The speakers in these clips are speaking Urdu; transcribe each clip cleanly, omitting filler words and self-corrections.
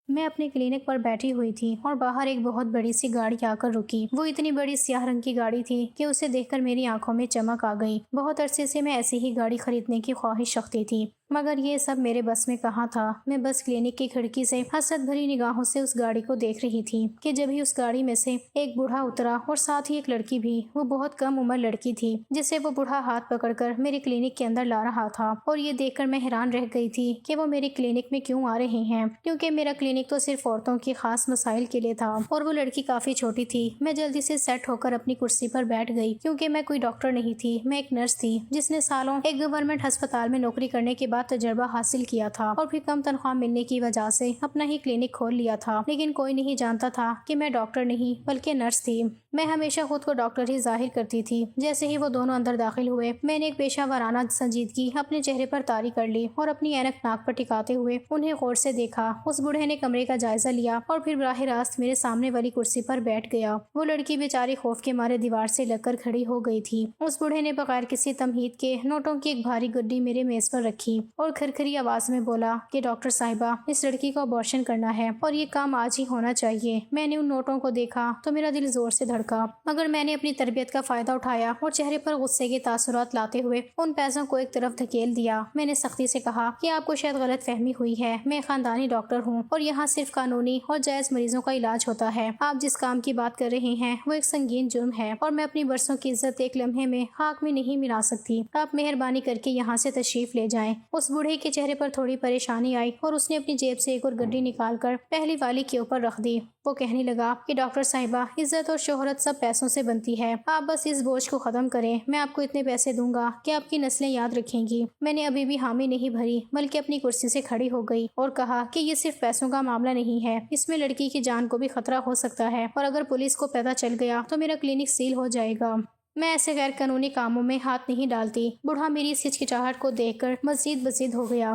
میں اپنے کلینک پر بیٹھی ہوئی تھی اور باہر ایک بہت بڑی سی گاڑی آ کر رکی۔ وہ اتنی بڑی سیاہ رنگ کی گاڑی تھی کہ اسے دیکھ کر میری آنکھوں میں چمک آ گئی۔ بہت عرصے سے میں ایسی ہی گاڑی خریدنے کی خواہش رکھتی تھی، مگر یہ سب میرے بس میں کہاں تھا۔ میں بس کلینک کی کھڑکی سے حسرت بھری نگاہوں سے اس گاڑی کو دیکھ رہی تھی کہ جبھی اس گاڑی میں سے ایک بوڑھا اترا اور ساتھ ہی ایک لڑکی بھی۔ وہ بہت کم عمر لڑکی تھی جسے وہ بوڑھا ہاتھ پکڑ کر میرے کلینک کے اندر لا رہا تھا، اور یہ دیکھ کر میں حیران رہ گئی تھی کہ وہ میرے کلینک میں کیوں آ رہے ہیں، کیونکہ میرا کلینک تو صرف عورتوں کی خاص مسائل کے لیے تھا اور وہ لڑکی کافی چھوٹی تھی۔ میں جلدی سے سیٹ ہو کر اپنی کرسی پر بیٹھ گئی، کیونکہ میں کوئی ڈاکٹر نہیں تھی، میں ایک نرس تھی جس نے سالوں ایک گورنمنٹ ہسپتال میں نوکری کرنے کے بعد تجربہ حاصل کیا تھا اور پھر کم تنخواہ ملنے کی وجہ سے اپنا ہی کلینک کھول لیا تھا۔ لیکن کوئی نہیں جانتا تھا کہ میں ڈاکٹر نہیں بلکہ نرس تھی۔ میں ہمیشہ خود کو ڈاکٹر ہی ظاہر کرتی تھی۔ جیسے ہی وہ دونوں اندر داخل ہوئے، میں نے ایک پیشہ ورانہ سنجیدگی اپنے چہرے پر طاری کر لی اور اپنی اینک ناک پر ٹکاتے ہوئے انہیں غور سے دیکھا۔ اس بوڑھے نے کمرے کا جائزہ لیا اور پھر براہ راست میرے سامنے والی کرسی پر بیٹھ گیا۔ وہ لڑکی بیچاری خوف کے مارے دیوار سے لگ کر کھڑی ہو گئی تھی۔ اس بوڑھے نے بغیر کسی تمہید کے نوٹوں کی ایک بھاری گڈی میرے میز پر رکھی اور کھرکھری آواز میں بولا کہ ڈاکٹر صاحبہ، اس لڑکی کو ابارشن کرنا ہے اور یہ کام آج ہی ہونا چاہیے۔ میں نے ان نوٹوں کو دیکھا تو میرا دل زور سے دھڑکا، مگر میں نے اپنی تربیت کا فائدہ اٹھایا اور چہرے پر غصے کے تاثرات لاتے ہوئے ان پیسوں کو ایک طرف دھکیل دیا۔ میں نے سختی سے کہا کہ آپ کو شاید غلط فہمی ہوئی ہے، میں خاندانی ڈاکٹر ہوں اور یہاں صرف قانونی اور جائز مریضوں کا علاج ہوتا ہے۔ آپ جس کام کی بات کر رہے ہیں وہ ایک سنگین جرم ہے اور میں اپنی برسوں کی عزت ایک لمحے میں خاک میں نہیں ملا سکتی۔ آپ مہربانی کر کے یہاں سے تشریف لے جائیں۔ اس بوڑھے کے چہرے پر تھوڑی پریشانی آئی اور اس نے اپنی جیب سے ایک اور گڈی نکال کر پہلی والی کے اوپر رکھ دی۔ وہ کہنے لگا کہ ڈاکٹر صاحبہ، عزت اور شہرت سب پیسوں سے بنتی ہے، آپ بس اس بوجھ کو ختم کریں۔ میں آپ کو اتنے پیسے دوں گا کہ آپ کی نسلیں یاد رکھیں گی۔ میں نے ابھی بھی حامی نہیں بھری بلکہ اپنی کرسی سے کھڑی ہو گئی اور کہا کہ یہ صرف پیسوں کا معاملہ نہیں ہے، اس میں لڑکی کی جان کو بھی خطرہ ہو سکتا ہے، اور اگر پولیس کو پتہ چل گیا تو میرا کلینک سیل ہو جائے گا۔ میں ایسے غیر قانونی کاموں میں ہاتھ نہیں ڈالتی۔ بوڑھا میری اس ہچکچاہٹ کو دیکھ کر مزید بزید ہو گیا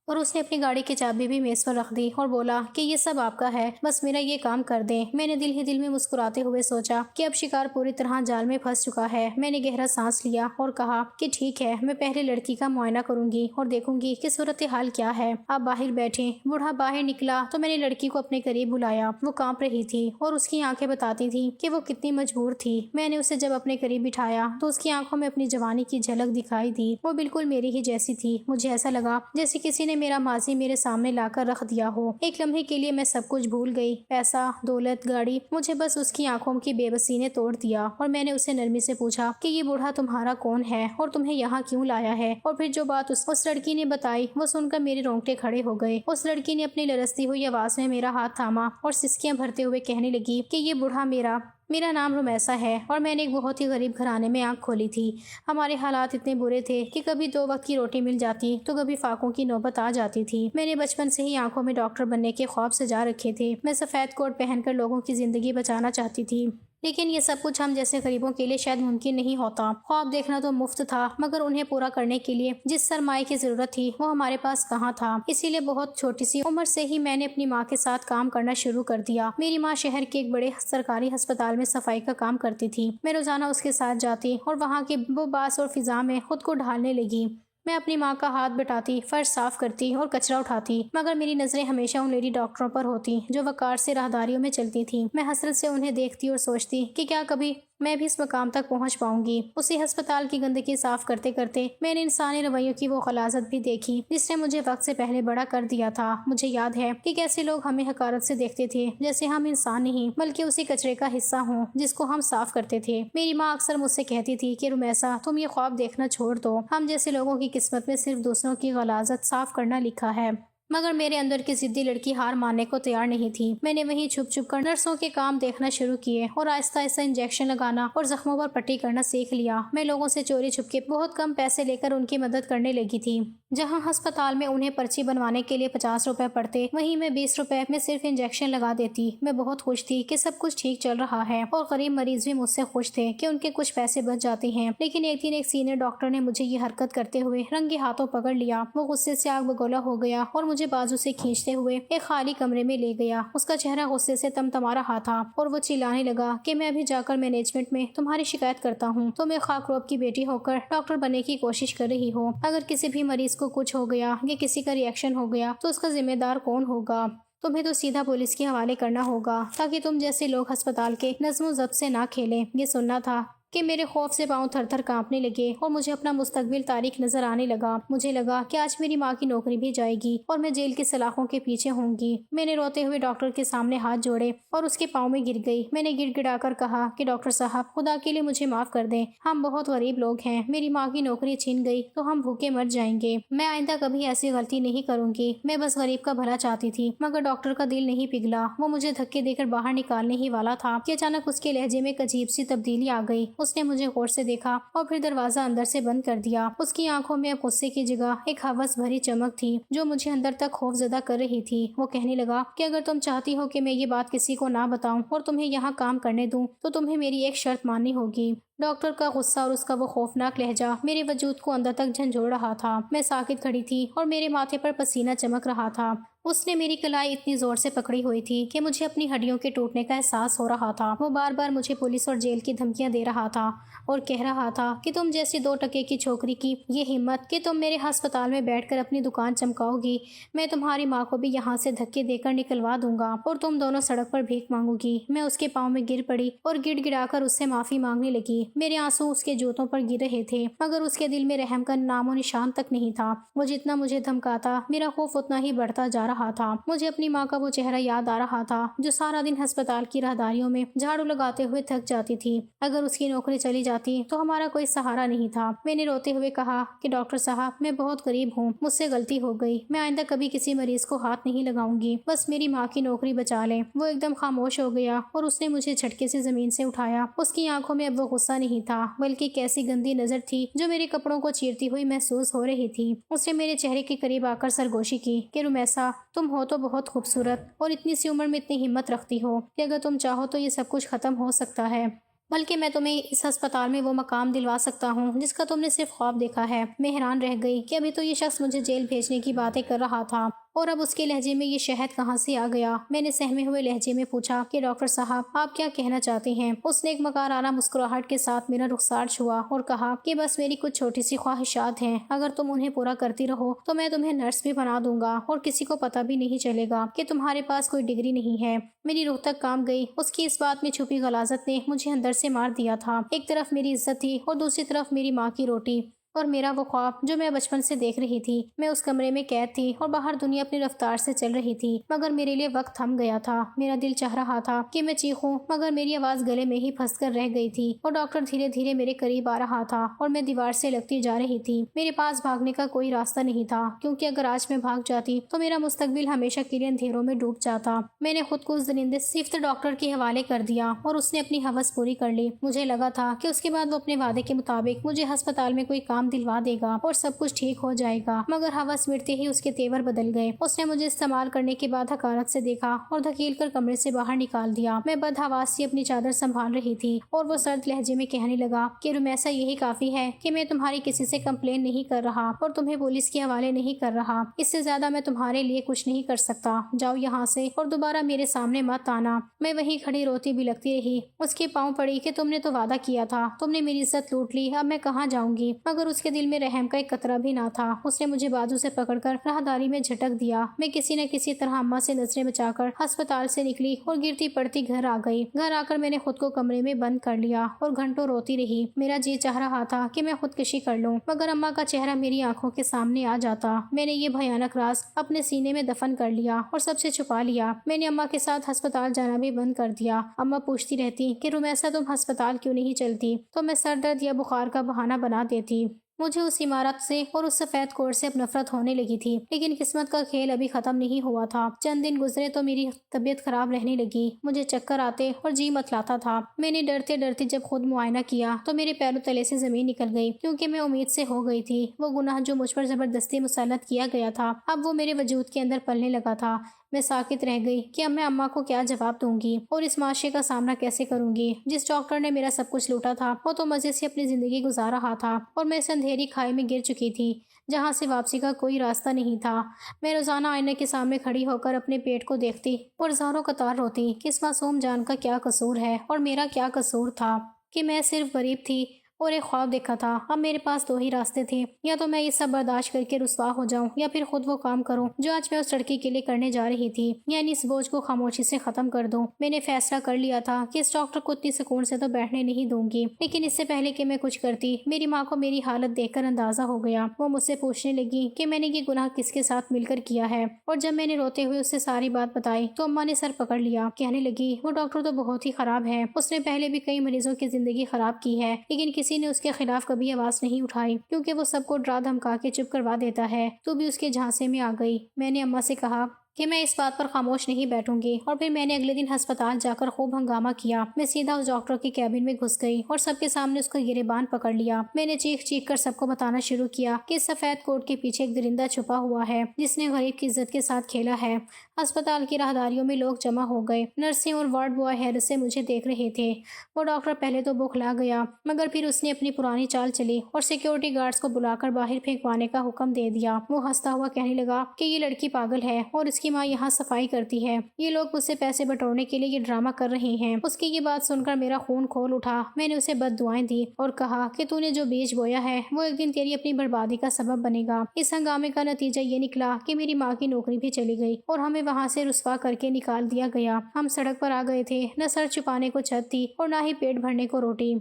اور اس نے اپنی گاڑی کی چابی بھی میز پر رکھ دی اور بولا کہ یہ سب آپ کا ہے، بس میرا یہ کام کر دیں۔ میں نے دل ہی دل میں مسکراتے ہوئے سوچا کہ اب شکار پوری طرح جال میں پھنس چکا ہے۔ میں نے گہرا سانس لیا اور کہا کہ ٹھیک ہے، میں پہلے لڑکی کا معائنہ کروں گی اور دیکھوں گی کہ صورتحال کیا ہے۔ آپ باہر بیٹھیں۔ بوڑھا باہر نکلا تو میں نے لڑکی کو اپنے قریب بلایا۔ وہ کانپ رہی تھی اور اس کی آنکھیں بتاتی تھیں کہ وہ کتنی مجبور تھی۔ میں نے اسے جب اپنے قریب بٹھایا تو اس کی آنکھوں میں اپنی جوانی کی جھلک دکھائی دی۔ وہ بالکل میری ہی جیسی تھی۔ مجھے ایسا لگا جیسے کسی نے میرا ماضی میرے سامنے لا کر رکھ دیا ہو۔ ایک لمحے کے لیے میں سب کچھ بھول گئی، پیسہ، دولت، گاڑی، مجھے بس اس کی آنکھوں کی بے بسی نے توڑ دیا، اور میں نے اسے نرمی سے پوچھا کہ یہ بوڑھا تمہارا کون ہے اور تمہیں یہاں کیوں لایا ہے؟ اور پھر جو بات اس لڑکی نے بتائی وہ سن کر میرے رونگٹے کھڑے ہو گئے۔ اس لڑکی نے اپنی لرزتی ہوئی آواز میں میرا ہاتھ تھاما اور سسکیاں بھرتے ہوئے کہنے لگی کہ یہ بوڑھا میرا نام رمیسا ہے اور میں نے ایک بہت ہی غریب گھرانے میں آنکھ کھولی تھی۔ ہمارے حالات اتنے برے تھے کہ کبھی 2 وقت کی روٹی مل جاتی تو کبھی فاقوں کی نوبت آ جاتی تھی۔ میں نے بچپن سے ہی آنکھوں میں ڈاکٹر بننے کے خواب سجا رکھے تھے۔ میں سفید کوٹ پہن کر لوگوں کی زندگی بچانا چاہتی تھی، لیکن یہ سب کچھ ہم جیسے غریبوں کے لیے شاید ممکن نہیں ہوتا۔ خواب دیکھنا تو مفت تھا، مگر انہیں پورا کرنے کے لیے جس سرمایہ کی ضرورت تھی وہ ہمارے پاس کہاں تھا۔ اسی لیے بہت چھوٹی سی عمر سے ہی میں نے اپنی ماں کے ساتھ کام کرنا شروع کر دیا۔ میری ماں شہر کے ایک بڑے سرکاری ہسپتال میں صفائی کا کام کرتی تھی۔ میں روزانہ اس کے ساتھ جاتی اور وہاں کے بوباس اور فضا میں خود کو ڈھالنے لگی۔ میں اپنی ماں کا ہاتھ بٹاتی، فرش صاف کرتی اور کچرا اٹھاتی، مگر میری نظریں ہمیشہ ان لیڈی ڈاکٹروں پر ہوتی جو وقار سے راہداریوں میں چلتی تھیں۔ میں حسرت سے انہیں دیکھتی اور سوچتی کہ کیا کبھی میں بھی اس مقام تک پہنچ پاؤں گی۔ اسی ہسپتال کی گندگی صاف کرتے کرتے میں نے انسانی رویوں کی وہ غلاظت بھی دیکھی جس نے مجھے وقت سے پہلے بڑا کر دیا تھا۔ مجھے یاد ہے کہ کیسے لوگ ہمیں حقارت سے دیکھتے تھے، جیسے ہم انسان نہیں بلکہ اسی کچرے کا حصہ ہوں جس کو ہم صاف کرتے تھے۔ میری ماں اکثر مجھ سے کہتی تھی کہ رمیسا، تم یہ خواب دیکھنا چھوڑ دو، ہم جیسے لوگوں کی قسمت میں صرف دوسروں کی غلاظت صاف کرنا لکھا ہے۔ مگر میرے اندر کی ضدی لڑکی ہار ماننے کو تیار نہیں تھی۔ میں نے وہیں چھپ چھپ کر نرسوں کے کام دیکھنا شروع کیے اور آہستہ آہستہ انجیکشن لگانا اور زخموں پر پٹی کرنا سیکھ لیا۔ میں لوگوں سے چوری چھپ کے بہت کم پیسے لے کر ان کی مدد کرنے لگی تھی۔ جہاں ہسپتال میں انہیں پرچی بنوانے کے لیے 50 روپے پڑتے، وہیں میں 20 روپے میں صرف انجیکشن لگا دیتی۔ میں بہت خوش تھی کہ سب کچھ ٹھیک چل رہا ہے اور غریب مریض بھی مجھ سے خوش تھے کہ ان کے کچھ پیسے بچ جاتے ہیں۔ لیکن ایک دن ایک سینئر ڈاکٹر نے مجھے یہ حرکت کرتے ہوئے رنگے ہاتھوں پکڑ لیا۔ وہ غصے سے آگ بگولا ہو گیا اور مجھے بازو سے کھینچتے ہوئے ایک خالی کمرے میں لے گیا۔ اس کا چہرہ غصے سے تمتما رہا تھا اور وہ چلانے لگا کہ میں ابھی جا کر مینجمنٹ میں تمہاری شکایت کرتا ہوں۔ تم ایک خاکروب کی بیٹی ہو کر ڈاکٹر بننے کی کوشش کر رہی ہو۔ اگر کسی بھی مریض کو کچھ ہو گیا یا کسی کا ری ایکشن ہو گیا تو اس کا ذمہ دار کون ہوگا؟ تمہیں تو سیدھا پولیس کے حوالے کرنا ہوگا تاکہ تم جیسے لوگ ہسپتال کے نظم و ضبط سے نہ کھیلیں۔ یہ سننا تھا کہ میرے خوف سے پاؤں تھر تھر کانپنے لگے اور مجھے اپنا مستقبل تاریک نظر آنے لگا۔ مجھے لگا کہ آج میری ماں کی نوکری بھی جائے گی اور میں جیل کی سلاخوں کے پیچھے ہوں گی۔ میں نے روتے ہوئے ڈاکٹر کے سامنے ہاتھ جوڑے اور اس کے پاؤں میں گر گئی۔ میں نے گڑ گڑا کر کہا کہ ڈاکٹر صاحب، خدا کے لیے مجھے معاف کر دیں، ہم بہت غریب لوگ ہیں، میری ماں کی نوکری چھین گئی تو ہم بھوکے مر جائیں گے۔ میں آئندہ کبھی ایسی غلطی نہیں کروں گی، میں بس غریب کا بھلا چاہتی تھی۔ مگر ڈاکٹر کا دل نہیں پگھلا، وہ مجھے دھکے دے کر باہر نکالنے ہی والا تھا کہ اچانک اس کے لہجے میں ایک عجیب سی تبدیلی آ گئی۔ اس نے مجھے غور سے دیکھا اور پھر دروازہ اندر سے بند کر دیا۔ اس کی آنکھوں میں اب غصے کی جگہ ایک ہوس بھری چمک تھی جو مجھے اندر تک خوف زدہ کر رہی تھی۔ وہ کہنے لگا کہ اگر تم چاہتی ہو کہ میں یہ بات کسی کو نہ بتاؤں اور تمہیں یہاں کام کرنے دوں تو تمہیں میری ایک شرط ماننی ہوگی۔ ڈاکٹر کا غصہ اور اس کا وہ خوفناک لہجہ میرے وجود کو اندر تک جھنجھوڑ رہا تھا۔ میں ساکت کھڑی تھی اور میرے ماتھے پر پسینہ چمک رہا تھا۔ اس نے میری کلائی اتنی زور سے پکڑی ہوئی تھی کہ مجھے اپنی ہڈیوں کے ٹوٹنے کا احساس ہو رہا تھا۔ وہ بار بار مجھے پولیس اور جیل کی دھمکیاں دے رہا تھا اور کہہ رہا تھا کہ تم جیسی 2 ٹکے کی چھوکری کی یہ ہمت کہ تم میرے ہسپتال میں بیٹھ کر اپنی دکان چمکاؤ گی، میں تمہاری ماں کو بھی یہاں سے دھکے دے کر نکلوا دوں گا اور تم دونوں سڑک پر بھیک مانگو گی۔ میں اس کے پاؤں میں گر پڑی اور گڑ گڑا کر اس سے معافی مانگنے لگی۔ میرے آنسو اس کے جوتوں پر گر رہے تھے مگر اس کے دل میں رحم کا نام و نشان تک نہیں تھا۔ وہ جتنا مجھے دھمکاتا میرا خوف اتنا ہی بڑھتا جا رہا تھا۔ مجھے اپنی ماں کا وہ چہرہ یاد آ رہا تھا جو سارا دن ہسپتال کی راہداریوں میں جھاڑو لگاتے ہوئے تھک جاتی تھی۔ اگر اس کی نوکری چلی جاتی تو ہمارا کوئی سہارا نہیں تھا۔ میں نے روتے ہوئے کہا کہ ڈاکٹر صاحب، میں بہت غریب ہوں، مجھ سے غلطی ہو گئی، میں آئندہ کبھی کسی مریض کو ہاتھ نہیں لگاؤں گی، بس میری ماں کی نوکری بچا لیں۔ وہ ایک دم خاموش ہو گیا اور اس نے مجھے جھٹکے سے زمین سے اٹھایا۔ اس کی آنکھوں میں اب وہ غصہ نہیں تھا بلکہ ایک ایسی گندی نظر تھی جو میرے کپڑوں کو چیرتی ہوئی محسوس ہو رہی تھی۔ اس نے میرے چہرے کے قریب آ کر سرگوشی کی کہ رمیسا، تم ہو تو بہت خوبصورت اور اتنی سی عمر میں اتنی ہمت رکھتی ہو کہ اگر تم چاہو تو یہ سب کچھ ختم ہو سکتا ہے، بلکہ میں تمہیں اس ہسپتال میں وہ مقام دلوا سکتا ہوں جس کا تم نے صرف خواب دیکھا ہے۔ میں حیران رہ گئی کہ ابھی تو یہ شخص مجھے جیل بھیجنے کی باتیں کر رہا تھا اور اب اس کے لہجے میں یہ شہد کہاں سے آ گیا۔ میں نے سہمے ہوئے لہجے میں پوچھا کہ ڈاکٹر صاحب، آپ کیا کہنا چاہتے ہیں؟ اس نے ایک مکارانہ مسکراہٹ کے ساتھ میرا رخسار چھوا اور کہا کہ بس میری کچھ چھوٹی سی خواہشات ہیں، اگر تم انہیں پورا کرتی رہو تو میں تمہیں نرس بھی بنا دوں گا اور کسی کو پتہ بھی نہیں چلے گا کہ تمہارے پاس کوئی ڈگری نہیں ہے۔ میری روح تک کانپ گئی۔ اس کی اس بات میں چھپی غلاظت نے مجھے اندر سے مار دیا تھا۔ ایک طرف میری عزت تھی اور دوسری طرف میری ماں کی روٹی اور میرا وہ خواب جو میں بچپن سے دیکھ رہی تھی۔ میں اس کمرے میں قید تھی اور باہر دنیا اپنی رفتار سے چل رہی تھی مگر میرے لیے وقت تھم گیا تھا۔ میرا دل چاہ رہا تھا کہ میں چیخوں مگر میری آواز گلے میں ہی پھنس کر رہ گئی تھی اور ڈاکٹر دھیرے دھیرے میرے قریب آ رہا تھا اور میں دیوار سے لگتی جا رہی تھی۔ میرے پاس بھاگنے کا کوئی راستہ نہیں تھا کیونکہ اگر آج میں بھاگ جاتی تو میرا مستقبل ہمیشہ کے لیے اندھیروں میں ڈوب جاتا۔ میں نے خود کو اس درندے صفت ڈاکٹر کے حوالے کر دیا اور اس نے اپنی ہوس پوری کر لی۔ مجھے لگا تھا کہ اس کے بعد وہ اپنے وعدے کے مطابق مجھے ہسپتال میں کوئی کام دلوا دے گا اور سب کچھ ٹھیک ہو جائے گا مگر ہوس مٹتے ہی اس کے تیور بدل گئے۔ اس نے مجھے استعمال کرنے کے بعد حقارت سے دیکھا اور دھکیل کر کمرے سے باہر نکال دیا۔ میں بدحواس سی اپنی چادر سنبھال رہی تھی اور وہ سرد لہجے میں کہنے لگا کہ رمیسا، یہی کافی ہے کہ میں تمہاری کسی سے کمپلین نہیں کر رہا اور تمہیں پولیس کے حوالے نہیں کر رہا۔ اس سے زیادہ میں تمہارے لیے کچھ نہیں کر سکتا۔ جاؤ یہاں سے اور دوبارہ میرے سامنے مت آنا۔ میں وہیں کھڑی روتی بلکتی رہی۔ اس کے پاؤں پڑی کہ تم نے تو وعدہ کیا تھا، تم نے میری عزت لوٹ لی، اب میں کہاں جاؤں گی؟ مگر اس کے دل میں رحم کا ایک قطرہ بھی نہ تھا۔ اس نے مجھے بازو سے پکڑ کر راہداری میں جھٹک دیا۔ میں کسی نہ کسی طرح اماں سے نظریں بچا کر ہسپتال سے نکلی اور گرتی پڑتی گھر آ گئی۔ گھر آ کر میں نے خود کو کمرے میں بند کر لیا اور گھنٹوں روتی رہی۔ میرا جی چاہ رہا تھا کہ میں خودکشی کر لوں مگر اماں کا چہرہ میری آنکھوں کے سامنے آ جاتا۔ میں نے یہ بھیانک راز اپنے سینے میں دفن کر لیا اور سب سے چھپا لیا۔ میں نے اماں کے ساتھ ہسپتال جانا بھی بند کر دیا۔ اماں پوچھتی رہتی کہ رمیسا، تم ہسپتال کیوں نہیں چلتی؟ تو میں سر درد یا بخار کا بہانہ بنا دیتی۔ مجھے اس عمارت سے اور اس سفید کوٹ سے اب نفرت ہونے لگی تھی لیکن قسمت کا کھیل ابھی ختم نہیں ہوا تھا۔ چند دن گزرے تو میری طبیعت خراب رہنے لگی، مجھے چکر آتے اور جی متلاتا تھا۔ میں نے ڈرتے ڈرتے جب خود معائنہ کیا تو میرے پیروں تلے سے زمین نکل گئی کیونکہ میں امید سے ہو گئی تھی وہ گناہ جو مجھ پر زبردستی مسلط کیا گیا تھا اب وہ میرے وجود کے اندر پلنے لگا تھا۔ میں ساکت رہ گئی کہ اب میں اماں کو کیا جواب دوں گی اور اس معاشرے کا سامنا کیسے کروں گی۔ جس ڈاکٹر نے میرا سب کچھ لوٹا تھا وہ تو مزے سے اپنی زندگی گزار رہا تھا اور میں اس اندھیری کھائی میں گر چکی تھی جہاں سے واپسی کا کوئی راستہ نہیں تھا۔ میں روزانہ آئینے کے سامنے کھڑی ہو کر اپنے پیٹ کو دیکھتی اور زاروں قطار روتی کہ اس معصوم جان کا کیا قصور ہے اور میرا کیا قصور تھا کہ میں صرف غریب تھی اور ایک خواب دیکھا تھا۔ اب میرے پاس دو ہی راستے تھے، یا تو میں یہ سب برداشت کر کے رسوا ہو جاؤں یا پھر خود وہ کام کروں جو آج میں اس لڑکی کے لیے کرنے جا رہی تھی، یعنی اس بوجھ کو خاموشی سے ختم کر دوں۔ میں نے فیصلہ کر لیا تھا کہ اس ڈاکٹر کو اتنی سکون سے تو بیٹھنے نہیں دوں گی، لیکن اس سے پہلے کہ میں کچھ کرتی، میری ماں کو میری حالت دیکھ کر اندازہ ہو گیا۔ وہ مجھ سے پوچھنے لگی کہ میں نے یہ گناہ کس کے ساتھ مل کر کیا ہے، اور جب میں نے روتے ہوئے اس سے ساری بات بتائی تو اماں نے سر پکڑ لیا، کہنے لگی وہ ڈاکٹر تو بہت ہی خراب ہے، اس نے پہلے بھی کئی مریضوں کی زندگی خراب کی ہے، لیکن کسی نے اس کے خلاف کبھی آواز نہیں اٹھائی کیونکہ وہ سب کو ڈرا دھمکا کے چپ کروا دیتا ہے۔ تو بھی اس کے جھانسے میں آ گئی۔ میں نے اماں سے کہا کہ میں اس بات پر خاموش نہیں بیٹھوں گی، اور پھر میں نے اگلے دن ہسپتال جا کر خوب ہنگامہ کیا۔ میں سیدھا اس ڈاکٹر کے کیبن میں گھس گئی اور سب کے سامنے اس کو گریبان پکڑ لیا۔ میں نے چیخ چیخ کر سب کو بتانا شروع کیا کہ اس سفید کوٹ کے پیچھے ایک درندہ چھپا ہوا ہے جس نے غریب کی عزت کے ساتھ کھیلا ہے۔ ہسپتال کی راہداریوں میں لوگ جمع ہو گئے۔ نرسیں اور وارڈ بوائے حیرت سے مجھے دیکھ رہے تھے۔ وہ ڈاکٹر پہلے تو بوکھلا گیا، مگر پھر اس نے اپنی پرانی چال چلی اور سیکیورٹی گارڈز کو بلا کر باہر پھینکوانے کا حکم دے دیا۔ وہ ہنستا ہوا کہنے لگا کہ یہ لڑکی پاگل ہے اور اس کی ماں یہاں صفائی کرتی ہے، یہ لوگ مجھ سے پیسے بٹورنے کے لیے یہ ڈرامہ کر رہے ہیں۔ اس کی یہ بات سن کر میرا خون کھول اٹھا۔ میں نے اسے بد دعائیں دی اور کہا کہ تو نے جو بیج بویا ہے وہ ایک دن تیری اپنی بربادی کا سبب بنے گا۔ اس ہنگامے کا نتیجہ یہ نکلا کہ میری ماں کی نوکری بھی چلی گئی اور ہمیں وہاں سے رسوا کر کے نکال دیا گیا۔ ہم سڑک پر آ گئے تھے، نہ سر چھپانے کو چھت تھی اور نہ ہی پیٹ بھرنے کو روٹی۔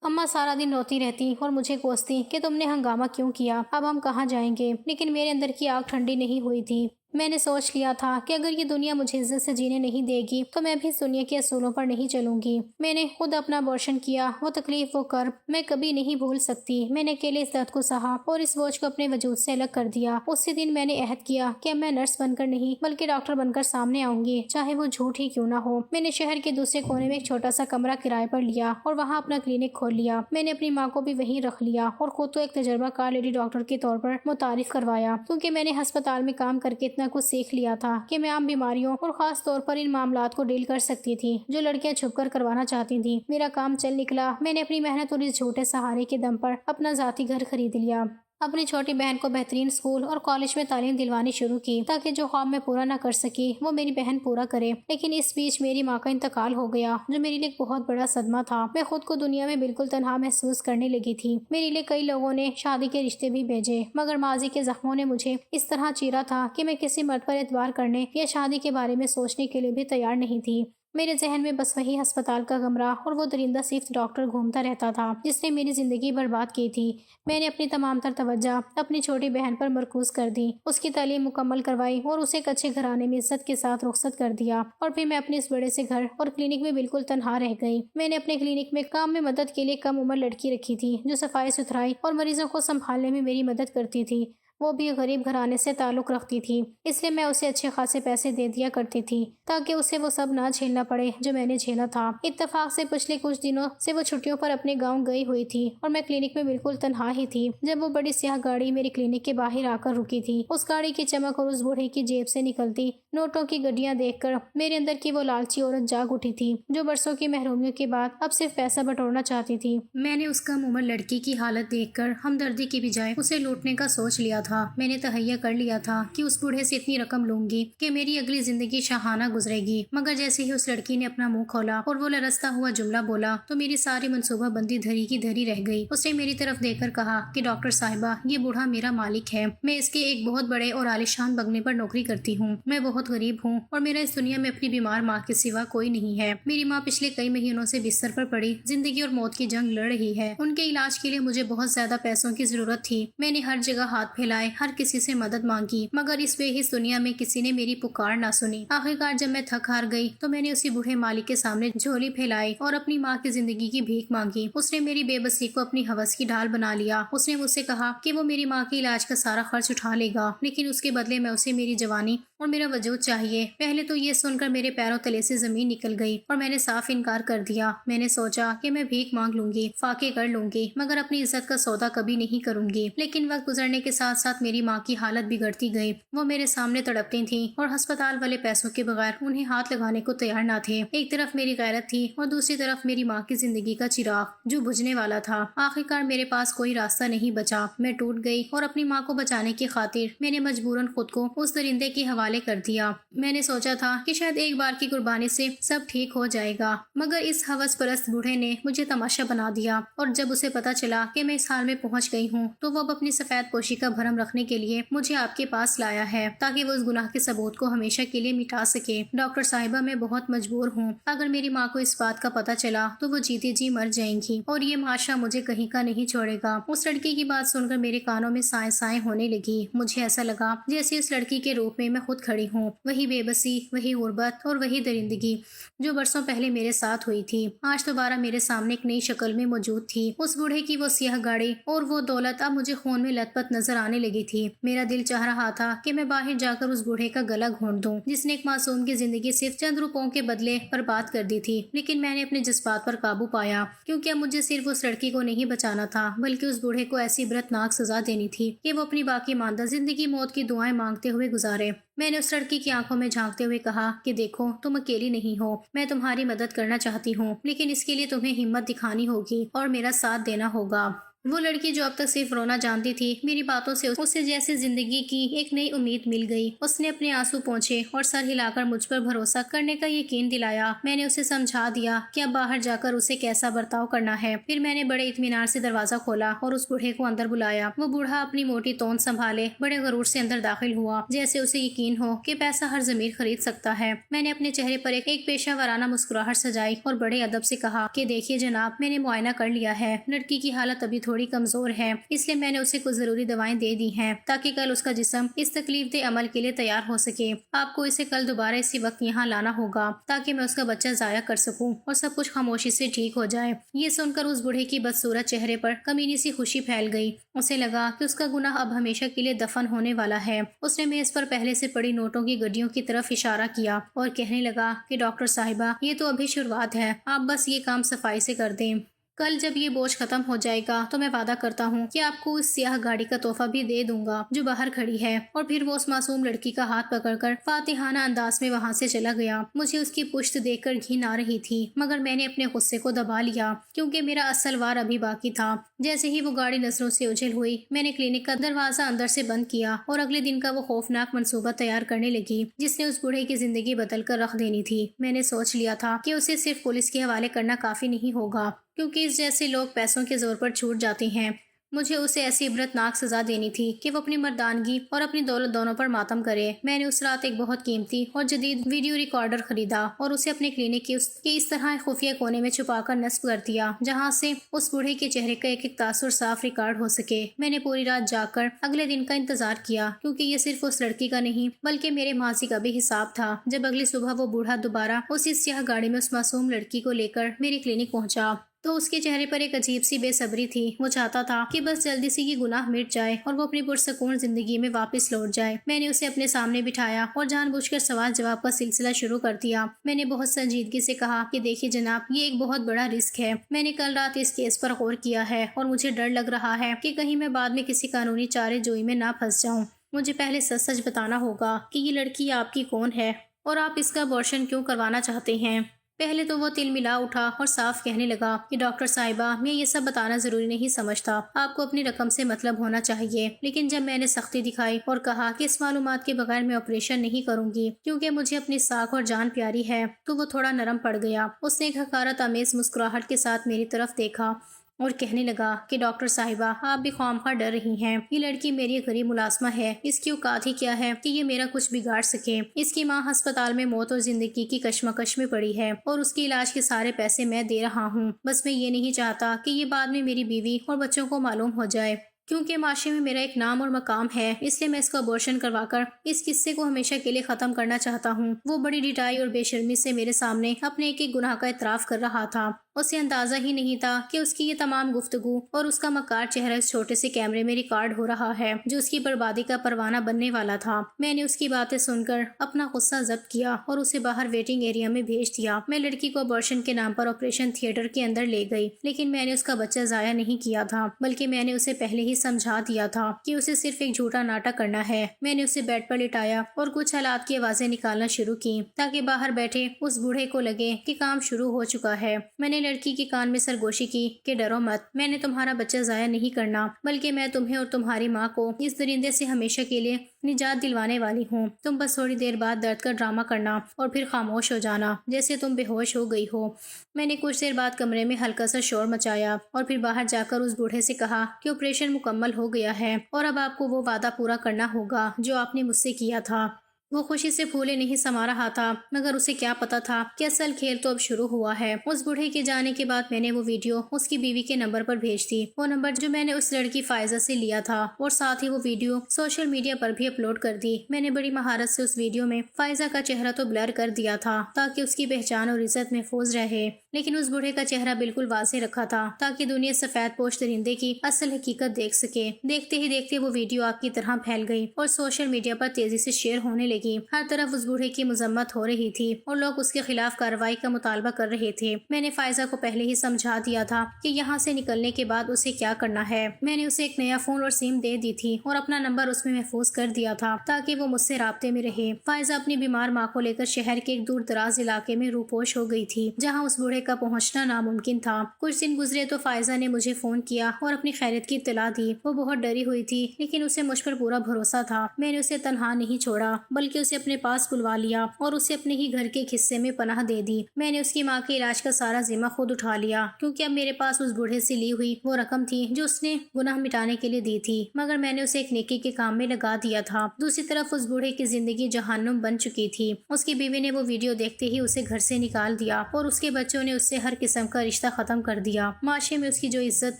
اماں سارا دن روتی رہتی اور مجھے کوستی کہ تم نے ہنگامہ کیوں کیا، اب ہم کہاں جائیں گے، لیکن میرے اندر کی آگ ٹھنڈی نہیں ہوئی تھی۔ میں نے سوچ لیا تھا کہ اگر یہ دنیا مجھے عزت سے جینے نہیں دے گی تو میں بھی اس دنیا کے اصولوں پر نہیں چلوں گی۔ میں نے خود اپنا ابورشن کیا، وہ تکلیف، وہ کرب میں کبھی نہیں بھول سکتی۔ میں نے اکیلے اس درد کو سہا اور اس بوجھ کو اپنے وجود سے الگ کر دیا۔ اسی دن میں نے عہد کیا کہ اب میں نرس بن کر نہیں بلکہ ڈاکٹر بن کر سامنے آؤں گی، چاہے وہ جھوٹ ہی کیوں نہ ہو۔ میں نے شہر کے دوسرے کونے میں ایک چھوٹا سا کمرہ کرائے پر لیا اور وہاں اپنا کلینک کھول لیا۔ میں نے اپنی ماں کو بھی وہیں رکھ لیا اور خود تو ایک تجربہ کار لیڈی ڈاکٹر کے طور پر متعارف کروایا، کیونکہ میں نے ہسپتال میں کام کر کے اتنا کچھ سیکھ لیا تھا کہ میں عام بیماریوں اور خاص طور پر ان معاملات کو ڈیل کر سکتی تھی جو لڑکیاں چھپ کر کروانا چاہتی تھیں۔ میرا کام چل نکلا۔ میں نے اپنی محنت اور اس جھوٹے سہارے کے دم پر اپنا ذاتی گھر خرید لیا۔ اپنی چھوٹی بہن کو بہترین اسکول اور کالج میں تعلیم دلوانی شروع کی تاکہ جو خواب میں پورا نہ کر سکی وہ میری بہن پورا کرے۔ لیکن اس بیچ میری ماں کا انتقال ہو گیا جو میرے لیے ایک بہت بڑا صدمہ تھا۔ میں خود کو دنیا میں بالکل تنہا محسوس کرنے لگی تھی۔ میرے لیے کئی لوگوں نے شادی کے رشتے بھی بھیجے، مگر ماضی کے زخموں نے مجھے اس طرح چیرا تھا کہ میں کسی مرد پر اعتبار کرنے یا شادی کے بارے میں سوچنے کے لیے بھی تیار نہیں تھی۔ میرے ذہن میں بس وہی ہسپتال کا کمرہ اور وہ درندہ صرف ڈاکٹر گھومتا رہتا تھا جس نے میری زندگی برباد کی تھی۔ میں نے اپنی تمام تر توجہ اپنی چھوٹی بہن پر مرکوز کر دی، اس کی تعلیم مکمل کروائی اور اسے ایک اچھے گھرانے میں عزت کے ساتھ رخصت کر دیا، اور پھر میں اپنے اس بڑے سے گھر اور کلینک میں بالکل تنہا رہ گئی۔ میں نے اپنے کلینک میں کام میں مدد کے لیے کم عمر لڑکی رکھی تھی جو صفائی ستھرائی اور مریضوں کو سنبھالنے میں میری مدد کرتی تھی۔ وہ بھی غریب گھرانے سے تعلق رکھتی تھی، اس لیے میں اسے اچھے خاصے پیسے دے دیا کرتی تھی تاکہ اسے وہ سب نہ جھیلنا پڑے جو میں نے جھیلا تھا۔ اتفاق سے پچھلے کچھ دنوں سے وہ چھٹیوں پر اپنے گاؤں گئی ہوئی تھی اور میں کلینک میں بالکل تنہا ہی تھی جب وہ بڑی سیاہ گاڑی میری کلینک کے باہر آ کر رکی تھی۔ اس گاڑی کی چمک اور اس بوڑھے کی جیب سے نکلتی نوٹوں کی گڈیاں دیکھ کر میرے اندر کی وہ لالچی عورت جاگ اٹھی تھی جو برسوں کی محرومیوں کے بعد اب صرف پیسہ بٹورنا چاہتی تھی۔ میں نے اس کم عمر لڑکی کی حالت دیکھ کر ہمدردی کی بجائے اسے لوٹنے کا سوچ لیا تھا۔ میں نے تہیہ کر لیا تھا کہ اس بوڑھے سے اتنی رقم لوں گی کہ میری اگلی زندگی شاہانہ گزرے گی، مگر جیسے ہی اس لڑکی نے اپنا منہ کھولا اور وہ لرزتا ہوا جملہ بولا تو میری ساری منصوبہ بندی دھری کی دھری رہ گئی۔ اس نے میری طرف دیکھ کر کہا کہ ڈاکٹر صاحبہ، یہ بوڑھا میرا مالک ہے، میں اس کے ایک بہت بڑے اور عالیشان بنگلے پر نوکری کرتی ہوں، میں بہت غریب ہوں اور میرا اس دنیا میں اپنی بیمار ماں کے سوا کوئی نہیں ہے۔ میری ماں پچھلے کئی مہینوں سے بستر پر پڑی زندگی اور موت کی جنگ لڑ رہی ہے، ان کے علاج کے لیے مجھے بہت زیادہ پیسوں کی ضرورت تھی۔ میں نے ہر جگہ ہاتھ پھیلائے، ہر کسی سے مدد مانگی، مگر اس بے حس دنیا میں کسی نے میری پکار نہ سنی۔ آخرکار جب میں تھک ہار گئی تو میں نے اسی بوڑھے مالک کے سامنے جھولی پھیلائی اور اپنی ماں کی زندگی کی بھیک مانگی۔ اس نے میری بے بسی کو اپنی ہوس کی ڈھال بنا لیا۔ اس نے مجھ سے کہا کہ وہ میری ماں کے علاج کا سارا خرچ اٹھا لے گا، لیکن اس کے بدلے میں اسے میری جوانی اور میرا وجود چاہیے۔ پہلے تو یہ سن کر میرے پیروں تلے سے زمین نکل گئی اور میں نے صاف انکار کر دیا۔ میں نے سوچا کہ میں بھیک مانگ لوں گی، فاقے کر لوں گی، مگر اپنی عزت کا سودا کبھی نہیں کروں گی۔ لیکن وقت گزرنے کے ساتھ ساتھ میری ماں کی حالت بگڑتی گئی۔ وہ میرے سامنے تڑپتی تھیں اور ہسپتال والے پیسوں کے بغیر انہیں ہاتھ لگانے کو تیار نہ تھے۔ ایک طرف میری غیرت تھی اور دوسری طرف میری ماں کی زندگی کا چراغ جو بجھنے والا تھا۔ آخرکار میرے پاس کوئی راستہ نہیں بچا، میں ٹوٹ گئی اور اپنی ماں کو بچانے کی خاطر میں نے مجبوراً خود کو اس درندے کے حوالے کر دیا۔ میں نے سوچا تھا کہ شاید ایک بار کی قربانی سے سب ٹھیک ہو جائے گا، مگر اس ہوس پرست بوڑھے نے مجھے تماشا بنا دیا، اور جب اسے پتا چلا کہ میں اس حال میں پہنچ گئی ہوں تو وہ اب اپنی سفید پوشی کا بھرم رکھنے کے لیے مجھے آپ کے پاس لایا ہے تاکہ وہ اس گناہ کے ثبوت کو ہمیشہ کے لیے مٹا سکے۔ ڈاکٹر صاحبہ، میں بہت مجبور ہوں، اگر میری ماں کو اس بات کا پتا چلا تو وہ جیتی جی مر جائیں گی اور یہ معاشرہ مجھے کہیں کا نہیں چھوڑے گا۔ اس لڑکی کی بات سن کر میرے کانوں میں سائیں سائیں ہونے لگی۔ مجھے ایسا لگا جیسے اس لڑکی کے روپ میں خود کھڑی ہوں، وہی بے بسی، وہی غربت اور وہی درندگی جو برسوں پہلے میرے ساتھ ہوئی تھی، آج دوبارہ میرے سامنے ایک نئی شکل میں موجود تھی۔ اس بوڑھے کی وہ سیاہ گاڑی اور وہ دولت اب مجھے خون میں لت پت نظر آنے لگی تھی۔ میرا دل چاہ رہا تھا کہ میں باہر جا کر اس بوڑھے کا گلا گھونٹ دوں جس نے ایک معصوم کی زندگی صرف چند روپوں کے بدلے برباد کر دی تھی، لیکن میں نے اپنے جذبات پر قابو پایا، کیونکہ اب مجھے صرف اس لڑکی کو نہیں بچانا تھا بلکہ اس بوڑھے کو ایسی عبرتناک سزا دینی تھی کہ وہ اپنی باقی ماندہ زندگی موت کی دعائیں مانگتے ہوئے گزارے۔ میں نے اس لڑکی کی آنکھوں میں جھانکتے ہوئے کہا کہ دیکھو، تم اکیلی نہیں ہو، میں تمہاری مدد کرنا چاہتی ہوں، لیکن اس کے لیے تمہیں ہمت دکھانی ہوگی اور میرا ساتھ دینا ہوگا۔ وہ لڑکی جو اب تک صرف رونا جانتی تھی، میری باتوں سے اسے جیسے زندگی کی ایک نئی امید مل گئی۔ اس نے اپنے آنسو پونچھے اور سر ہلا کر مجھ پر بھروسہ کرنے کا یقین دلایا۔ میں نے اسے سمجھا دیا کہ اب باہر جا کر اسے کیسا برتاؤ کرنا ہے۔ پھر میں نے بڑے اطمینان سے دروازہ کھولا اور اس بوڑھے کو اندر بلایا۔ وہ بوڑھا اپنی موٹی توند سنبھالے بڑے غرور سے اندر داخل ہوا، جیسے اسے یقین ہو کہ پیسہ ہر ضمیر خرید سکتا ہے۔ میں نے اپنے چہرے پر ایک پیشہ ورانہ مسکراہٹ سجائی اور بڑے ادب سے کہا کہ دیکھیے جناب، میں نے معائنہ کر لیا ہے، لڑکی کی حالت ابھی تھوڑی کمزور ہے، اس لیے میں نے اسے کچھ ضروری دوائیں دے دی ہیں تاکہ کل اس کا جسم اس تکلیف دہ عمل کے لیے تیار ہو سکے۔ آپ کو اسے کل دوبارہ اسی وقت یہاں لانا ہوگا تاکہ میں اس کا بچہ ضائع کر سکوں اور سب کچھ خاموشی سے ٹھیک ہو جائے۔ یہ سن کر اس بوڑھے کی بدصورت چہرے پر کمینی سی خوشی پھیل گئی۔ اسے لگا کہ اس کا گناہ اب ہمیشہ کے لیے دفن ہونے والا ہے۔ اس نے میز پر پہلے سے پڑی نوٹوں کی گڈیوں کی طرف اشارہ کیا اور کہنے لگا کہ ڈاکٹر صاحبہ، یہ تو ابھی شروعات ہے، آپ بس یہ کام صفائی سے کر دیں۔ کل جب یہ بوجھ ختم ہو جائے گا تو میں وعدہ کرتا ہوں کہ آپ کو اس سیاہ گاڑی کا تحفہ بھی دے دوں گا جو باہر کھڑی ہے۔ اور پھر وہ اس معصوم لڑکی کا ہاتھ پکڑ کر فاتحانہ انداز میں وہاں سے چلا گیا۔ مجھے اس کی پشت دیکھ کر گھن آ رہی تھی، مگر میں نے اپنے غصے کو دبا لیا کیونکہ میرا اصل وار ابھی باقی تھا۔ جیسے ہی وہ گاڑی نظروں سے اوجھل ہوئی، میں نے کلینک کا دروازہ اندر سے بند کیا اور اگلے دن کا وہ خوفناک منصوبہ تیار کرنے لگی جس نے اس بوڑھے کی زندگی بدل کر رکھ دینی تھی۔ میں نے سوچ لیا تھا کہ اسے صرف پولیس کے حوالے کرنا کافی نہیں ہوگا، کیونکہ اس جیسے لوگ پیسوں کے زور پر چھوٹ جاتے ہیں۔ مجھے اسے ایسی عبرتناک سزا دینی تھی کہ وہ اپنی مردانگی اور اپنی دولت دونوں پر ماتم کرے۔ میں نے اس رات ایک بہت قیمتی اور جدید ویڈیو ریکارڈر خریدا اور اسے اپنے کلینک کے اس طرح خفیہ کونے میں چھپا کر نصب کر دیا جہاں سے اس بوڑھے کے چہرے کا ایک ایک تاثر صاف ریکارڈ ہو سکے۔ میں نے پوری رات جاگ کر اگلے دن کا انتظار کیا، کیونکہ یہ صرف اس لڑکی کا نہیں بلکہ میرے ماضی کا بھی حساب تھا۔ جب اگلی صبح وہ بوڑھا دوبارہ اسی سیاہ گاڑی میں اس معصوم لڑکی کو لے کر میری کلینک پہنچا تو اس کے چہرے پر ایک عجیب سی بے صبری تھی۔ وہ چاہتا تھا کہ بس جلدی سے یہ گناہ مٹ جائے اور وہ اپنی پرسکون زندگی میں واپس لوٹ جائے۔ میں نے اسے اپنے سامنے بٹھایا اور جان بوجھ کر سوال جواب کا سلسلہ شروع کر دیا۔ میں نے بہت سنجیدگی سے کہا کہ دیکھیے جناب، یہ ایک بہت بڑا رسک ہے۔ میں نے کل رات اس کیس پر غور کیا ہے اور مجھے ڈر لگ رہا ہے کہ کہیں میں بعد میں کسی قانونی چارے جوئی میں نہ پھنس جاؤں۔ مجھے پہلے سچ سچ بتانا ہوگا کہ یہ لڑکی آپ کی کون ہے اور آپ اس کا ابورشن کیوں کروانا چاہتے ہیں۔ پہلے تو وہ تل ملا اٹھا اور صاف کہنے لگا کہ ڈاکٹر صاحبہ، میں یہ سب بتانا ضروری نہیں سمجھتا، آپ کو اپنی رقم سے مطلب ہونا چاہیے۔ لیکن جب میں نے سختی دکھائی اور کہا کہ اس معلومات کے بغیر میں آپریشن نہیں کروں گی کیونکہ مجھے اپنی ساکھ اور جان پیاری ہے، تو وہ تھوڑا نرم پڑ گیا۔ اس نے ایک حقارت آمیز مسکراہٹ کے ساتھ میری طرف دیکھا اور کہنے لگا کہ ڈاکٹر صاحبہ، آپ بھی خواہ ڈر رہی ہیں۔ یہ لڑکی میری غریب ملازمہ ہے، اس کی اوقات ہی کیا ہے کہ یہ میرا کچھ بگاڑ سکے۔ اس کی ماں ہسپتال میں موت اور زندگی کی کشمکش میں پڑی ہے اور اس کے علاج کے سارے پیسے میں دے رہا ہوں۔ بس میں یہ نہیں چاہتا کہ یہ بعد میں میری بیوی اور بچوں کو معلوم ہو جائے، کیونکہ معاشرے میں میرا ایک نام اور مقام ہے، اس لیے میں اس کو ابورشن کروا کر اس قصے کو ہمیشہ کے لیے ختم کرنا چاہتا ہوں۔ وہ بڑی ڈٹائی اور بے شرمی سے میرے سامنے اپنے ایک ایک گناہ کا اعتراف کر رہا تھا۔ اسے اندازہ ہی نہیں تھا کہ اس کی یہ تمام گفتگو اور اس کا مکار چہرہ اس چھوٹے سے کیمرے میں ریکارڈ ہو رہا ہے جو اس کی بربادی کا پروانہ بننے والا تھا۔ میں نے اس کی باتیں سن کر اپنا غصہ ضبط کیا اور اسے باہر ویٹنگ ایریا میں بھیج دیا۔ میں لڑکی کو ابارشن کے نام پر آپریشن تھیٹر کے اندر لے گئی، لیکن میں نے اس کا بچہ ضائع نہیں کیا تھا، بلکہ میں نے اسے پہلے ہی سمجھا دیا تھا کہ اسے صرف ایک جھوٹا ناٹک کرنا ہے۔ میں نے اسے بیڈ پر لٹایا اور کچھ حالات کی آوازیں نکالنا شروع کی تاکہ باہر بیٹھے اس بوڑھے کو لگے کہ کام شروع ہو چکا ہے۔ میں نے لڑکی کے کان میں سرگوشی کی کہ ڈرو مت، میں نے تمہارا بچہ ضائع نہیں کرنا، بلکہ میں تمہیں اور تمہاری ماں کو اس درندے سے ہمیشہ کے لیے نجات دلوانے والی ہوں۔ تم بس تھوڑی دیر بعد درد کا ڈرامہ کرنا اور پھر خاموش ہو جانا جیسے تم بے ہوش ہو گئی ہو۔ میں نے کچھ دیر بعد کمرے میں ہلکا سا شور مچایا اور پھر باہر جا کر اس بوڑھے سے کہا کہ آپریشن مکمل ہو گیا ہے اور اب آپ کو وہ وعدہ پورا کرنا ہوگا جو آپ نے مجھ سے کیا تھا۔ وہ خوشی سے پھولے نہیں سما رہا تھا، مگر اسے کیا پتا تھا کہ اصل کھیل تو اب شروع ہوا ہے۔ اس بوڑھے کے جانے کے بعد میں نے وہ ویڈیو اس کی بیوی کے نمبر پر بھیج دی، وہ نمبر جو میں نے اس لڑکی فائزہ سے لیا تھا، اور ساتھ ہی وہ ویڈیو سوشل میڈیا پر بھی اپلوڈ کر دی۔ میں نے بڑی مہارت سے اس ویڈیو میں فائزہ کا چہرہ تو بلر کر دیا تھا تاکہ اس کی پہچان اور عزت محفوظ رہے، لیکن اس بوڑھے کا چہرہ بالکل واضح رکھا تھا تاکہ دنیا سفید پوش درندے کی اصل حقیقت دیکھ سکے۔ دیکھتے ہی دیکھتے وہ ویڈیو آگ کی طرح پھیل گئی اور سوشل میڈیا پر تیزی سے شیئر ہونے لگی۔ ہر طرف اس بوڑھے کی مذمت ہو رہی تھی اور لوگ اس کے خلاف کارروائی کا مطالبہ کر رہے تھے۔ میں نے فائزہ کو پہلے ہی سمجھا دیا تھا کہ یہاں سے نکلنے کے بعد اسے کیا کرنا ہے۔ میں نے اسے ایک نیا فون اور سم دے دی تھی اور اپنا نمبر اس میں محفوظ کر دیا تھا تاکہ وہ مجھ سے رابطے میں رہے۔ فائزہ اپنی بیمار ماں کو لے کر شہر کے ایک دور دراز علاقے میں روپوش ہو گئی تھی جہاں اس بوڑھے کا پہنچنا ناممکن تھا۔ کچھ دن گزرے تو فائزہ نے مجھے فون کیا اور اپنی خیریت کی اطلاع دی۔ وہ بہت ڈری ہوئی تھی، لیکن اسے مجھ پر پورا بھروسہ تھا۔ میں نے اسے تنہا نہیں چھوڑا بلکہ اسے اپنے پاس بلوا لیا اور اسے اپنے ہی گھر کے ایک حصے میں پناہ دے دی۔ میں نے اس کی ماں کے علاج کا سارا ذمہ خود اٹھا لیا کیونکہ اب میرے پاس اس بوڑھے سے لی ہوئی وہ رقم تھی جو اس نے گناہ مٹانے کے لیے دی تھی، مگر میں نے اسے ایک نیکی کے کام میں لگا دیا تھا۔ دوسری طرف اس بوڑھے کی زندگی جہنم بن چکی تھی۔ اس کی بیوی نے وہ ویڈیو دیکھتے ہی اسے گھر سے نکال دیا اور اس کے بچوں نے اس سے ہر قسم کا رشتہ ختم کر دیا۔ معاشرے میں اس کی جو عزت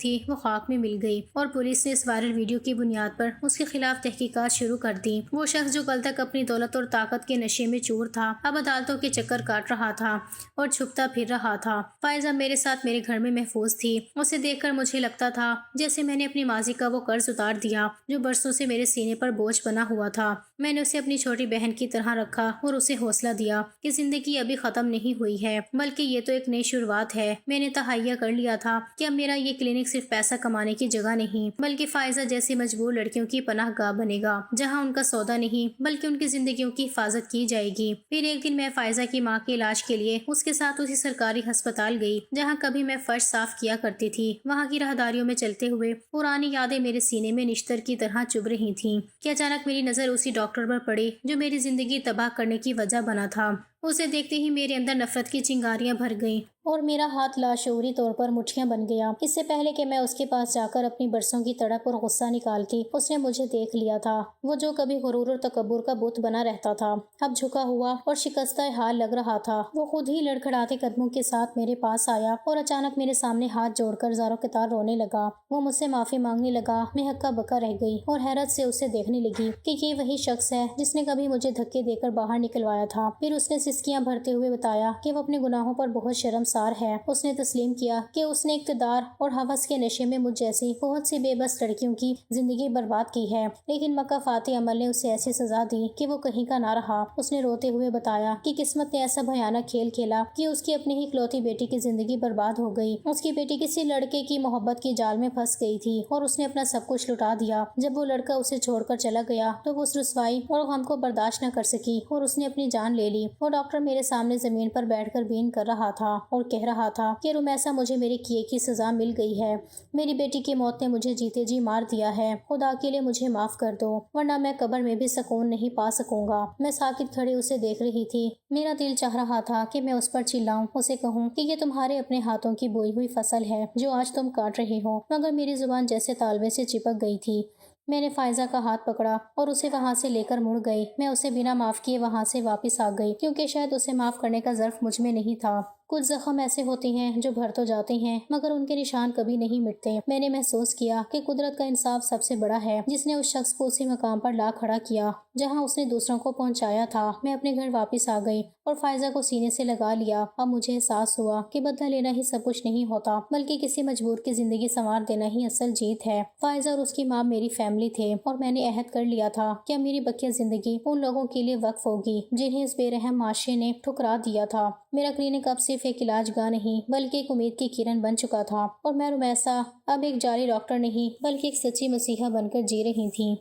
تھی وہ خاک میں مل گئی اور پولیس نے اس وائرل ویڈیو کی بنیاد پر اس کے خلاف تحقیقات شروع کر دی۔ وہ شخص جو کل تک اپنی دولت اور طاقت کے نشے میں چور تھا، اب عدالتوں کے چکر کاٹ رہا تھا اور چھپتا پھر رہا تھا۔ فائزہ میرے ساتھ میرے گھر میں محفوظ تھی۔ اسے دیکھ کر مجھے لگتا تھا جیسے میں نے اپنی ماضی کا وہ قرض اتار دیا جو برسوں سے میرے سینے پر بوجھ بنا ہوا تھا۔ میں نے اسے اپنی چھوٹی بہن کی طرح رکھا اور اسے حوصلہ دیا کہ زندگی ابھی ختم نہیں ہوئی ہے بلکہ یہ تو ایک نئی شروعات ہے۔ میں نے تہیہ کر لیا تھا کہ اب میرا یہ کلینک صرف پیسہ کمانے کی جگہ نہیں بلکہ فائزہ جیسی مجبور لڑکیوں کی پناہ گاہ بنے گا جہاں ان کا سودا نہیں بلکہ ان کی زندگیوں کی حفاظت کی جائے گی۔ پھر ایک دن میں فائزہ کی ماں کے علاج کے لیے اس کے ساتھ اسی سرکاری ہسپتال گئی جہاں کبھی میں فرش صاف کیا کرتی تھی۔ وہاں کی راہداریوں میں چلتے ہوئے پرانی یادیں میرے سینے میں نشتر کی طرح چبھ رہی تھیں کہ اچانک میری نظر اسی ڈاکٹر پر پڑی جو میری زندگی تباہ کرنے کی وجہ بنا تھا۔ اسے دیکھتے ہی میرے اندر نفرت کی چنگاریاں بھر گئیں اور میرا ہاتھ لاشعوری طور پر مٹھیاں بن گیا۔ اس سے پہلے کہ میں اس کے پاس جا کر اپنی برسوں کی تڑپ اور غصہ نکالتی، اس نے مجھے دیکھ لیا تھا۔ وہ جو کبھی غرور اور تکبر کا بت بنا رہتا تھا اب جھکا ہوا اور شکستہ حال لگ رہا تھا۔ وہ خود ہی لڑکھڑاتے قدموں کے ساتھ میرے پاس آیا اور اچانک میرے سامنے ہاتھ جوڑ کر زاروں قطار رونے لگا۔ وہ مجھ سے معافی مانگنے لگا۔ میں ہکا بکا رہ گئی اور حیرت سے اسے دیکھنے لگی کہ یہ وہی شخص ہے جس نے کبھی مجھے دھکے دے کر باہر نکلوایا تھا۔ پھر اس نے سسکیاں بھرتے ہوئے بتایا کہ وہ اپنے گناہوں پر بہت شرمسار ہے۔ اس نے تسلیم کیا کہ اس نے اقتدار اور ہوس کے نشے میں مجھ جیسی بہت سی بے بس لڑکیوں کی زندگی برباد کی ہے، لیکن مکافات عمل نے اسے ایسی سزا دی کہ وہ کہیں کا نہ رہا۔ اس نے روتے ہوئے بتایا کہ قسمت نے ایسا بھیانک کھیل کھیلا کہ اس کی اپنی ہی اکلوتی بیٹی کی زندگی برباد ہو گئی۔ اس کی بیٹی کسی لڑکے کی محبت کی جال میں پھنس گئی تھی اور اس نے اپنا سب کچھ لٹا دیا۔ جب وہ لڑکا اسے چھوڑ کر چلا گیا تو وہ اس رسوائی اور غم کو برداشت نہ کر سکی اور اس نے اپنی جان لے لی۔ وہ ڈاکٹر میرے سامنے زمین پر بیٹھ کر بین کر رہا تھا اور کہہ رہا تھا کہ رومیسا مجھے میرے کیے کی سزا مل گئی ہے۔ میری بیٹی کی موت نے مجھے جیتے جی مار دیا ہے۔ خدا کے لیے مجھے معاف کر دو ورنہ میں قبر میں بھی سکون نہیں پا سکوں گا۔ میں ساکت کھڑے اسے دیکھ رہی تھی۔ میرا دل چاہ رہا تھا کہ میں اس پر چلاؤں، اسے کہوں کہ یہ تمہارے اپنے ہاتھوں کی بوئی ہوئی فصل ہے جو آج تم کاٹ رہے ہو، مگر میری زبان جیسے تالوے سے چپک گئی تھی۔ میں نے فائزہ کا ہاتھ پکڑا اور اسے وہاں سے لے کر مڑ گئی۔ میں اسے بنا معاف کیے وہاں سے واپس آ گئی کیونکہ شاید اسے معاف کرنے کا ظرف مجھ میں نہیں تھا۔ کچھ زخم ایسے ہوتے ہیں جو بھر تو جاتے ہیں مگر ان کے نشان کبھی نہیں مٹتے۔ میں نے محسوس کیا کہ قدرت کا انصاف سب سے بڑا ہے جس نے اس شخص کو اسی مقام پر لا کھڑا کیا جہاں اس نے دوسروں کو پہنچایا تھا۔ میں اپنے گھر واپس آ گئی اور فائزہ کو سینے سے لگا لیا۔ اب مجھے احساس ہوا کہ بدلہ لینا ہی سب کچھ نہیں ہوتا، بلکہ کسی مجبور کی زندگی سنوار دینا ہی اصل جیت ہے۔ فائزہ اور اس کی ماں میری فیملی تھے، اور میں نے عہد کر لیا تھا کہ اب میری بقیہ زندگی ان لوگوں کے لیے وقف ہوگی جنہیں اس بے رحم معاشرے نے ٹھکرا دیا تھا۔ میرا کلینک اب صرف ایک علاج گاہ نہیں بلکہ ایک امید کی کرن بن چکا تھا، اور میں رمیسا اب ایک جعلی ڈاکٹر نہیں بلکہ ایک سچی مسیحا بن کر جی رہی تھی۔